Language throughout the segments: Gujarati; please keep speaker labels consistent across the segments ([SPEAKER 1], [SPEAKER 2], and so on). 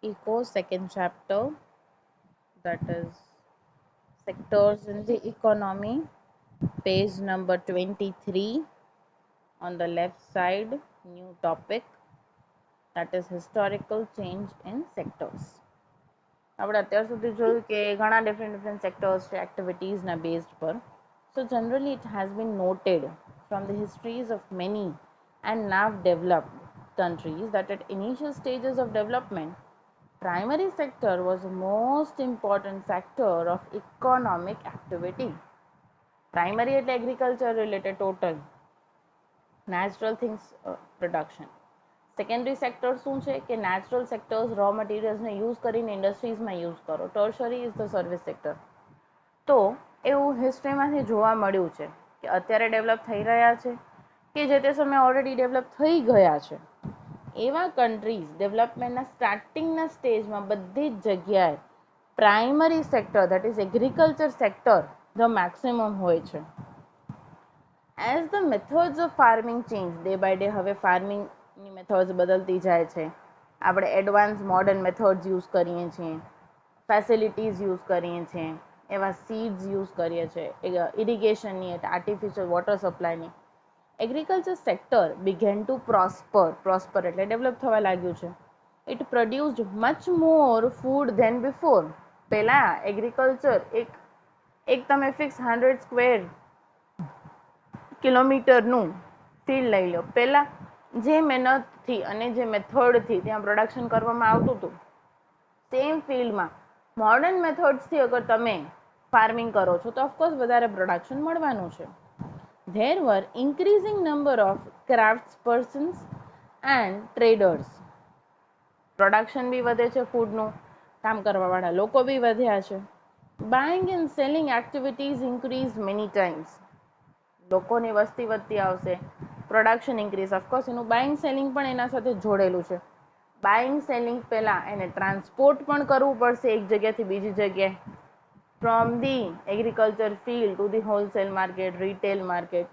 [SPEAKER 1] Eco second chapter, that is sectors in the economy, page number 23. On the left side, new topic, that is historical change in sectors. આપણે અત્યાર સુધી જોયું કે ઘણા ડિફરન્ટ સેક્ટર્સ છે એક્ટિવિટીઝના બેઝડ પર. So generally it has been noted from the histories of many and now developed countries that at initial stages of development, primary sector was the most important sector of economic activity. Primary એટલે agriculture related total natural things production. Secondary sector શું છે કે નેચરલ સેક્ટર્સ રો મટીરિયલ્સને યુઝ કરીને ઇન્ડસ્ટ્રીઝમાં યુઝ કરો. Tertiary is the service sector. તો એવું હિસ્ટ્રીમાંથી જોવા મળ્યું છે કે અત્યારે ડેવલપ થઈ રહ્યા છે કે જે તે સમયે ઓલરેડી ડેવલપ થઈ ગયા છે એવા કન્ટ્રીઝ ડેવલપમેન્ટના સ્ટાર્ટિંગના સ્ટેજમાં બધી જ જગ્યાએ primary sector that is agriculture sector the maximum હોય છે. As the methods of farming change day by day, હવે ફાર્મિંગની મેથડ્સ બદલતી જાય છે. આપણે એડવાન્સ મોડર્ન મેથડ્સ યુઝ કરીએ છીએ, ફેસિલિટીઝ યુઝ કરીએ છીએ, એવા સીડ્સ યુઝ કરીએ છીએ, ઇરિગેશનની એટલે આર્ટિફિશિયલ વોટર સપ્લાયની. Agriculture sector began to prosper એટલે ડેવલપ થવા લાગ્યું છે. It produced much more food than before. પહેલાં એગ્રીકલ્ચર એક તમે ફિક્સ 100 સ્ક્વેર કિલોમીટરનું ફીલ્ડ લઈ લો. પહેલાં જે મહેનતથી અને જે મેથડથી ત્યાં પ્રોડક્શન કરવામાં આવતું હતું સેમ ફિલ્ડમાં મોડર્ન મેથડ્સથી અગર તમે ફાર્મિંગ કરો છો તો ઓફકોર્સ વધારે પ્રોડક્શન મળવાનું છે. There were increasing number of crafts persons and traders. Production બી વધે છે, ફૂડનું કામ કરવાવાળા લોકો બી વધ્યા છે. Buying and selling activities increase many times. લોકોની વસ્તી વધતી આવશે, પ્રોડક્શન ઇન્ક્રીઝ, ઓફકોર્સ એનું બાઇંગ સેલિંગ પણ એના સાથે જોડેલું છે. બાઇંગ સેલિંગ પહેલાં એને ટ્રાન્સપોર્ટ પણ કરવું પડશે એક જગ્યાથી બીજી જગ્યાએ, from the agriculture field to the wholesale market, retail market.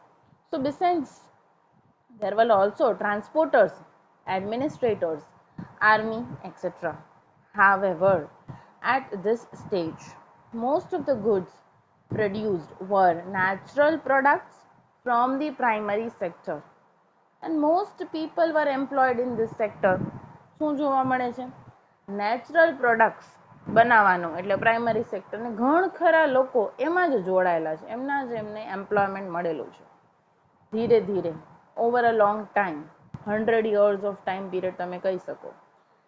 [SPEAKER 1] So besides there were also transporters, administrators, army, etc. However, at this stage, most of the goods produced were natural products from the primary sector and most people were employed in this sector. શું જોવા મળે છે? નેચરલ પ્રોડક્ટ્સ બનાવવાનું એટલે પ્રાઇમરી સેક્ટરને ઘણ ખરા લોકો એમાં જ જોડાયેલા છે, એમના જ એમને એમ્પ્લોયમેન્ટ મળેલું છે. ધીરે ધીરે over a long time, 100 years of time period તમે કહી શકો.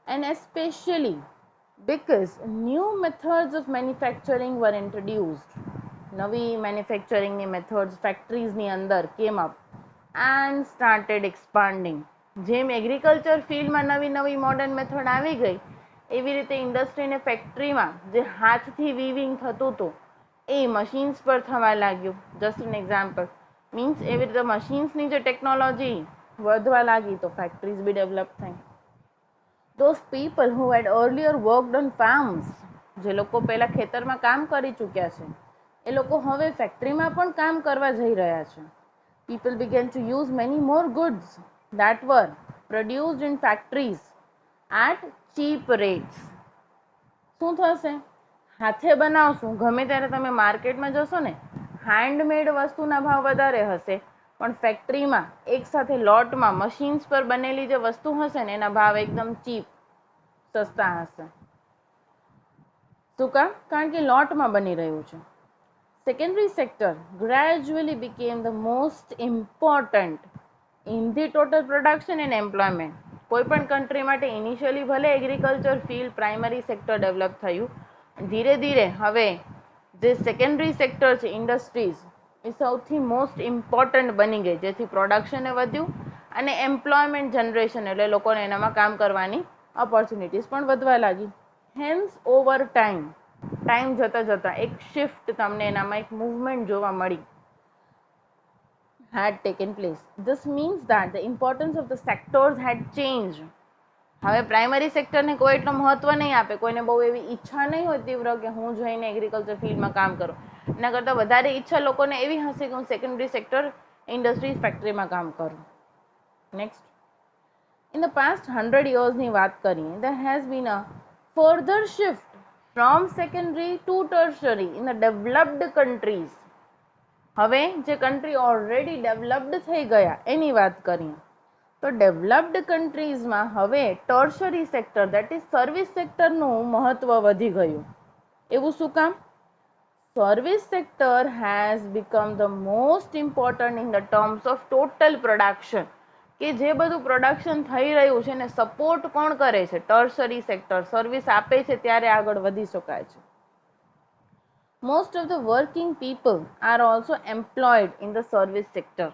[SPEAKER 1] And especially because new methods of manufacturing were introduced. નવી મેન્યુફેક્ચરિંગની મેથડ્સ ફેક્ટરીઝની અંદર કેમ અપ એન્ડ સ્ટાર્ટેડ એક્સપાન્ડિંગ. જેમ એગ્રીકલ્ચર ફિલ્ડમાં નવી નવી મોડર્ન મેથડ આવી ગઈ એવી રીતે ઇન્ડસ્ટ્રી ને ફેક્ટરીમાં જે હાથથી વીવિંગ થતું હતું એ મશીન્સ પર થવા લાગ્યું. જસ્ટ એન એક્ઝામ્પલ મીન્સ એવી રીતે મશીન્સની જે ટેકનોલોજી વધવા લાગી તો ફેક્ટરીઝ બી ડેવલપ થઈ. Those people who had earlier worked on farms, જે લોકો પહેલા ખેતરમાં કામ કરી ચૂક્યા છે એ લોકો હવે ફેક્ટરીમાં પણ કામ કરવા જઈ રહ્યા છે. People began to use many more goods that were produced in factories at cheap rates. શું થશે? હાથે બનાવશું, ગમે ત્યારે તમે માર્કેટમાં જશો ને હેન્ડમેડ વસ્તુના ભાવ વધારે હશે, પણ ફેક્ટરીમાં એક સાથે લોટમાં મશીન્સ પર બનેલી જે વસ્તુ હશે ને એના ભાવ એકદમ ચીપ સસ્તા હશે. શું કામ? કારણ કે લોટમાં બની રહ્યું છે. Secondary sector gradually became the most important in the total production and employment. કોઈ પણ કન્ટ્રી માટે ઇનિશિયલી ભલે agriculture field primary sector develop થયું, ધીરે ધીરે હવે જે સેકન્ડરી સેક્ટર છે ઇન્ડસ્ટ્રીઝ એ સૌથી મોસ્ટ ઇમ્પોર્ટન્ટ બની ગઈ, જેથી પ્રોડક્શને વધ્યું અને એમ્પ્લોયમેન્ટ જનરેશન એટલે લોકોને એનામાં કામ કરવાની ઓપોર્ચ્યુનિટીઝ પણ વધવા લાગી. હેન્સ ઓવર ટાઈમ જતાં જતાં એક શિફ્ટ તમને એનામાં એક મૂવમેન્ટ જોવા મળી had taken place. This means that the importance of the sectors had changed. હવે પ્રાઇમરી સેક્ટરને કોઈ એટલો મહત્વ નહીં આપે, કોઈને બહુ એવી ઈચ્છા નહીં હોય તીવ્ર કે હું જઈને એગ્રીકલ્ચર ફિલ્ડમાં કામ કરું. એના કરતાં વધારે ઈચ્છા લોકોને એવી હશે કે હું સેકન્ડરી સેક્ટર ઇન્ડસ્ટ્રીઝ ફેક્ટરીમાં કામ કરું. નેક્સ્ટ, in the past 100 yearsની વાત કરીએ, there has been a further shift from secondary to tertiary in the developed countries. હવે જે કન્ટ્રી ઓલરેડી ડેવલપ્ડ થઈ ગયા એની વાત કરીએ તો ડેવલપ્ડ કન્ટ્રીઝમાં હવે tertiary sector that is service સેક્ટરનું મહત્વ વધી ગયું. એવું શું કામ? Service sector has become the most important in the terms of total production. કે જે બધું પ્રોડક્શન થઈ રહ્યું છે એને સપોર્ટ કોણ કરે છે? Tertiary sector. સર્વિસ આપે છે ત્યારે આગળ વધી શકાય છે. Most of the working people are also employed in the service sector.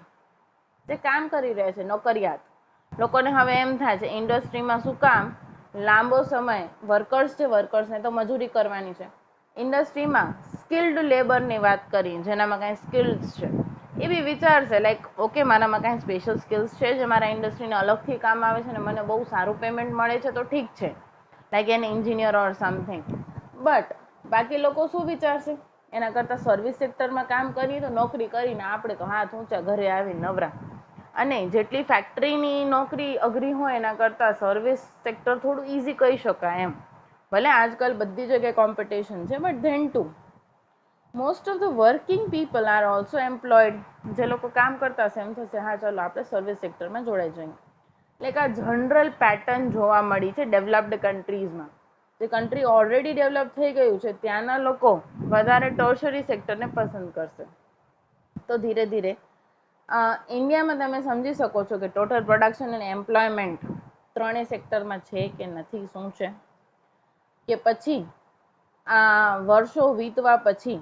[SPEAKER 1] જે કામ કરી રહ્યા છે નોકરિયાત લોકોને હવે એમ થાય છે ઇન્ડસ્ટ્રીમાં શું કામ લાંબો સમય વર્કર્સ છે, વર્કર્સને તો મજૂરી કરવાની છે. ઇન્ડસ્ટ્રીમાં સ્કિલ્ડ લેબરની વાત કરી જેનામાં કાંઈ સ્કિલ્સ છે એ બી વિચારશે લાઈક ઓકે મારામાં કાંઈ સ્પેશિયલ સ્કિલ્સ છે જે મારા ઇન્ડસ્ટ્રીને અલગથી કામ આવે છે અને મને બહુ સારું પેમેન્ટ મળે છે તો ઠીક છે like an engineer or something. But બાકી લોકો શું વિચારશે? એના કરતાં સર્વિસ સેક્ટરમાં કામ કરીએ તો નોકરી કરીને આપણે તો હાથ ઊંચા ઘરે આવી નવરા. અને જેટલી ફેક્ટરીની નોકરી અઘરી હોય એના કરતાં સર્વિસ સેક્ટર થોડું ઇઝી કહી શકાય એમ. ભલે આજકાલ બધી જગ્યાએ કોમ્પિટિશન છે but then to most of the working people are also employed. જે લોકો કામ કરતા હશે એમ થશે હા ચાલો આપણે સર્વિસ સેક્ટરમાં જોડાઈ જઈએ. એટલે કે આ જનરલ પેટર્ન જોવા મળી છે ડેવલપ્ડ કન્ટ્રીઝમાં. જે કન્ટ્રી ઓલરેડી ડેવલપ થઈ ગયું છે ત્યાંના લોકો વધારે ટર્શરી સેક્ટરને પસંદ કરશે. તો ધીરે ધીરે ઇન્ડિયામાં તમે સમજી શકો છો કે ટોટલ પ્રોડક્શન અને એમ્પ્લોયમેન્ટ ત્રણેય સેક્ટરમાં છે કે નથી, શું છે. કે પછી આ વર્ષો વીતવા પછી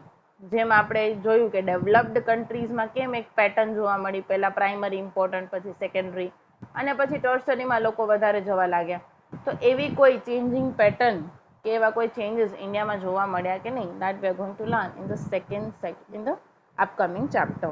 [SPEAKER 1] જેમ આપણે જોયું કે ડેવલપ્ડ કન્ટ્રીઝમાં કેમ એક પેટર્ન જોવા મળી, પહેલા પ્રાઇમરી ઇમ્પોર્ટન્ટ પછી સેકન્ડરી અને પછી ટર્શરીમાં લોકો વધારે જવા લાગ્યા. તો એવી કોઈ ચેન્જિંગ પેટર્ન કે એવા કોઈ ચેન્જીસ ઇન્ડિયામાં જોવા મળ્યા કે નહીં, that we are going to learn in the upcoming chapter.